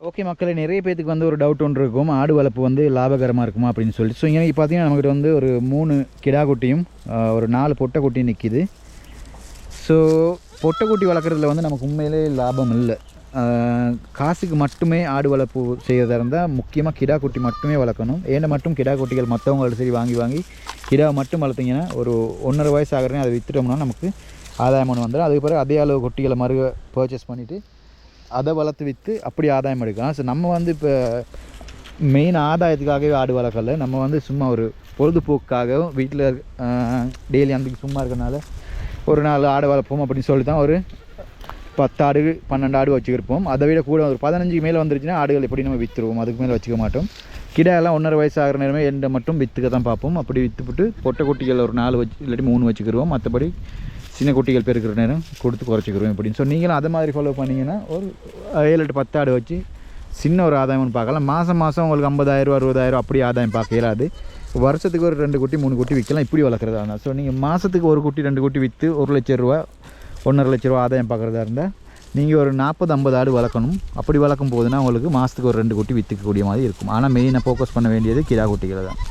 Okay மக்களே, நிறைய பேத்துக்கு வந்து ஒரு டவுட் ஒன்று இருக்கும், ஆடு வளர்ப்பு வந்து லாபகரமாக இருக்குமா அப்படின்னு சொல்லிட்டு. ஸோ இங்கே பார்த்தீங்கன்னா நம்மகிட்ட வந்து ஒரு 3 கிடா குட்டியும் ஒரு 4 பொட்டை குட்டியும் நிற்கிது. ஸோ பொட்டை குட்டி வளர்க்குறதுல வந்து நமக்கு உண்மையிலே லாபம் இல்லை. காசுக்கு மட்டுமே ஆடு வளர்ப்பு செய்கிறதா இருந்தால் முக்கியமாக கிடா குட்டி மட்டுமே வளர்க்கணும். ஏன்னா மட்டும் கிடா குட்டிகள் மற்றவங்கள்ட்ட சரி வாங்கி கிடாவை மட்டும் வளர்த்திங்கன்னா ஒரு 1.5 வயசு ஆகிறேன் அதை விற்றுட்டோம்னா நமக்கு ஆதாயம் ஒன்று வந்துடும். அதுக்கு பிறகு அதே அளவு குட்டிகளை பர்ச்சேஸ் பண்ணிவிட்டு அதை வளர்த்து விற்று அப்படி ஆதாயம் எடுக்கலாம். ஸோ நம்ம வந்து இப்போ மெயின் ஆதாயத்துக்காகவே ஆடு வளர்க்கல, நம்ம வந்து சும்மா ஒரு பொழுதுபோக்காகவும் வீட்டில் டெய்லி அந்த சும்மா இருக்கிறனால ஒரு 4 ஆடு வளர்ப்போம் அப்படின்னு சொல்லி தான் ஒரு 10 ஆடு 12 ஆடு வச்சுருப்போம். அதை விட கூட ஒரு 15 மேலே வந்துருச்சுன்னா ஆடுகள் எப்படி நம்ம விற்றுருவோம், அதுக்கு மேலே வச்சுக்க மாட்டோம். கிடாயெல்லாம் 1.5 வயசு ஆகிற நேரமே எண்டை மட்டும் விற்றுக்க தான் பார்ப்போம். அப்படி விற்றுப்பட்டு பொட்டை குட்டிகள் ஒரு 4 வச்சு இல்லாட்டி 3 வச்சுக்கிடுவோம். மற்றபடி சின்ன குட்டிகள் பெருக்கிற நேரம் கொடுத்து குறைச்சிக்கிறோம் அப்படின்னு. ஸோ நீங்களும் அதை மாதிரி ஃபாலோ பண்ணிங்கன்னா ஒரு 7-8 10 ஆடு வச்சு சின்ன ஒரு ஆதாயம்னு பார்க்கலாம். மாதம் உங்களுக்கு 50,000 60,000 அப்படி ஆதாயம் பார்க்க இயலாது. வருஷத்துக்கு ஒரு 2 குட்டி 3 குட்டி விற்கலாம் இப்படி வளர்க்குறதா இருந்தால். ஸோ நீங்கள் மாதத்துக்கு ஒரு குட்டி 2 குட்டி விற்று 1 லட்ச ரூபா 1.5 லட்ச ரூபா ஆதாயம் பார்க்குறதா இருந்தால் நீங்கள் ஒரு 40-50 ஆடு வளர்க்கணும். அப்படி வளர்க்கும் போதுன்னா உங்களுக்கு மாதத்துக்கு ஒரு 2 குட்டி விற்றுக்கக்கூடிய மாதிரி இருக்கும். ஆனால் மெயினாக ஃபோக்கஸ் பண்ண வேண்டியது கிடா குட்டிகளை தான்.